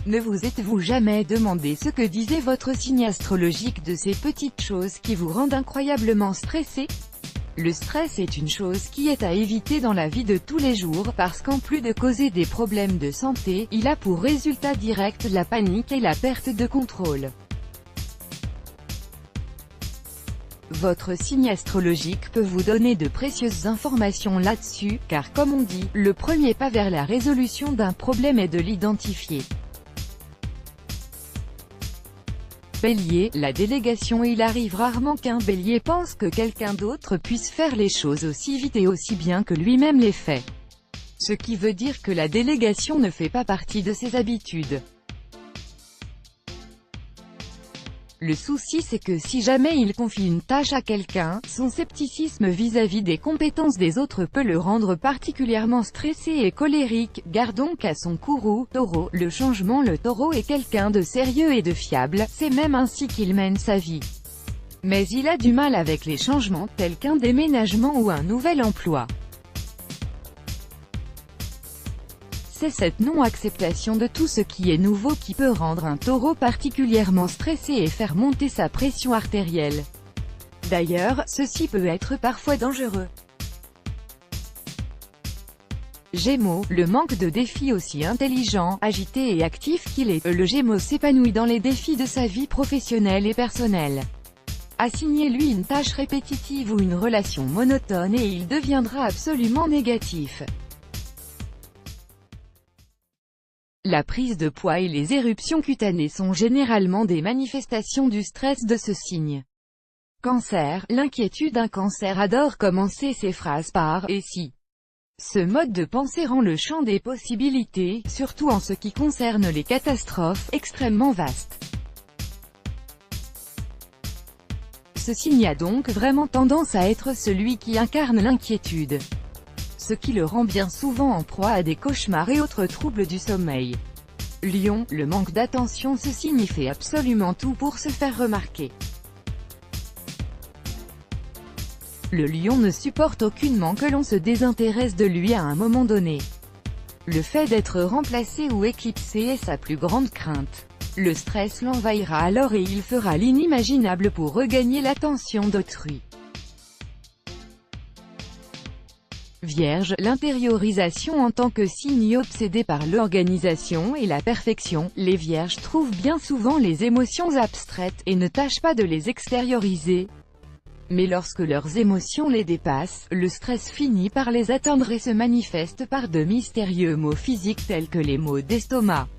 Ne vous êtes-vous jamais demandé ce que disait votre signe astrologique de ces petites choses qui vous rendent incroyablement stressé? Le stress est une chose qui est à éviter dans la vie de tous les jours, parce qu'en plus de causer des problèmes de santé, il a pour résultat direct la panique et la perte de contrôle. Votre signe astrologique peut vous donner de précieuses informations là-dessus, car comme on dit, le premier pas vers la résolution d'un problème est de l'identifier. Bélier, la délégation. Il arrive rarement qu'un Bélier pense que quelqu'un d'autre puisse faire les choses aussi vite et aussi bien que lui-même les fait. Ce qui veut dire que la délégation ne fait pas partie de ses habitudes. Le souci c'est que si jamais il confie une tâche à quelqu'un, son scepticisme vis-à-vis des compétences des autres peut le rendre particulièrement stressé et colérique. Garde donc à son courroux, Taureau, le changement. Le Taureau est quelqu'un de sérieux et de fiable, c'est même ainsi qu'il mène sa vie. Mais il a du mal avec les changements, tels qu'un déménagement ou un nouvel emploi. C'est cette non-acceptation de tout ce qui est nouveau qui peut rendre un Taureau particulièrement stressé et faire monter sa pression artérielle. D'ailleurs, ceci peut être parfois dangereux. Gémeaux, le manque de défis. Aussi intelligent, agité et actif qu'il est, le Gémeaux s'épanouit dans les défis de sa vie professionnelle et personnelle. Assignez-lui une tâche répétitive ou une relation monotone et il deviendra absolument négatif. La prise de poids et les éruptions cutanées sont généralement des manifestations du stress de ce signe. Cancer, l'inquiétude. Un Cancer adore commencer ses phrases par « et si ». Ce mode de pensée rend le champ des possibilités, surtout en ce qui concerne les catastrophes, extrêmement vaste. Ce signe a donc vraiment tendance à être celui qui incarne l'inquiétude, ce qui le rend bien souvent en proie à des cauchemars et autres troubles du sommeil. Lion, le manque d'attention. Ce signe fait absolument tout pour se faire remarquer. Le Lion ne supporte aucunement que l'on se désintéresse de lui à un moment donné. Le fait d'être remplacé ou éclipsé est sa plus grande crainte. Le stress l'envahira alors et il fera l'inimaginable pour regagner l'attention d'autrui. Vierge, l'intériorisation. En tant que signe obsédé par l'organisation et la perfection, les Vierges trouvent bien souvent les émotions abstraites, et ne tâchent pas de les extérioriser. Mais lorsque leurs émotions les dépassent, le stress finit par les atteindre et se manifeste par de mystérieux maux physiques tels que les maux d'estomac.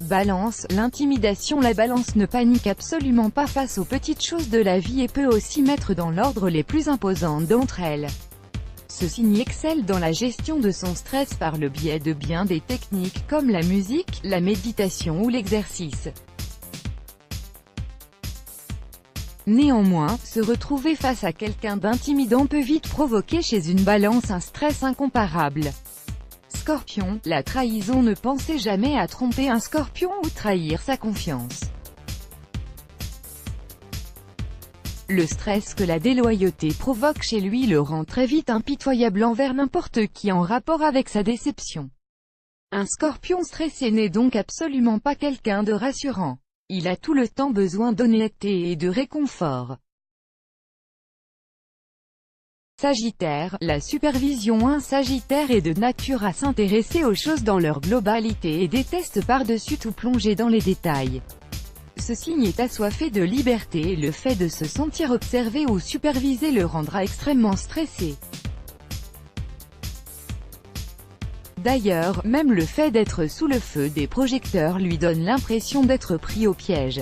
Balance, l'intimidation. La Balance ne panique absolument pas face aux petites choses de la vie et peut aussi mettre dans l'ordre les plus imposantes d'entre elles. Ce signe excelle dans la gestion de son stress par le biais de bien des techniques comme la musique, la méditation ou l'exercice. Néanmoins, se retrouver face à quelqu'un d'intimidant peut vite provoquer chez une Balance un stress incomparable. Scorpion, la trahison. Ne pensez jamais à tromper un Scorpion ou trahir sa confiance. Le stress que la déloyauté provoque chez lui le rend très vite impitoyable envers n'importe qui en rapport avec sa déception. Un Scorpion stressé n'est donc absolument pas quelqu'un de rassurant. Il a tout le temps besoin d'honnêteté et de réconfort. Sagittaire, la supervision. Un Sagittaire est de nature à s'intéresser aux choses dans leur globalité et déteste par-dessus tout plonger dans les détails. Ce signe est assoiffé de liberté et le fait de se sentir observé ou supervisé le rendra extrêmement stressé. D'ailleurs, même le fait d'être sous le feu des projecteurs lui donne l'impression d'être pris au piège.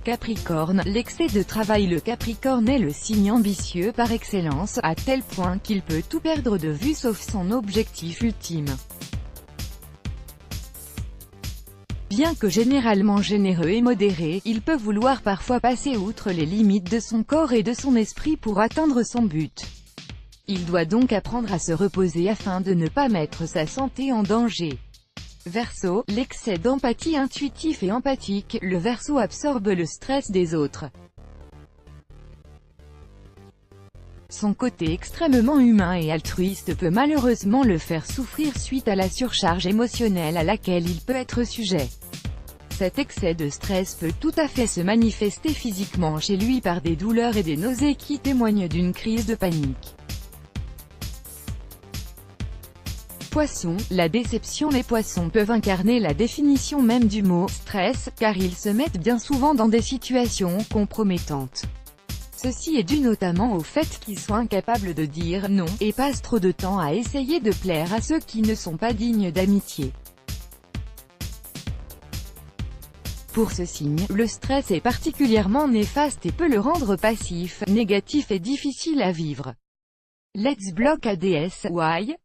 Capricorne, l'excès de travail. Le Capricorne est le signe ambitieux par excellence, à tel point qu'il peut tout perdre de vue sauf son objectif ultime. Bien que généralement généreux et modéré, il peut vouloir parfois passer outre les limites de son corps et de son esprit pour atteindre son but. Il doit donc apprendre à se reposer afin de ne pas mettre sa santé en danger. Verseau, l'excès d'empathie. Intuitif et empathique, le Verseau absorbe le stress des autres. Son côté extrêmement humain et altruiste peut malheureusement le faire souffrir suite à la surcharge émotionnelle à laquelle il peut être sujet. Cet excès de stress peut tout à fait se manifester physiquement chez lui par des douleurs et des nausées qui témoignent d'une crise de panique. Poisson, la déception. Les poissons peuvent incarner la définition même du mot « stress », car ils se mettent bien souvent dans des situations compromettantes. Ceci est dû notamment au fait qu'ils sont incapables de dire non, et passent trop de temps à essayer de plaire à ceux qui ne sont pas dignes d'amitié. Pour ce signe, le stress est particulièrement néfaste et peut le rendre passif, négatif et difficile à vivre. Let's block ADS, why?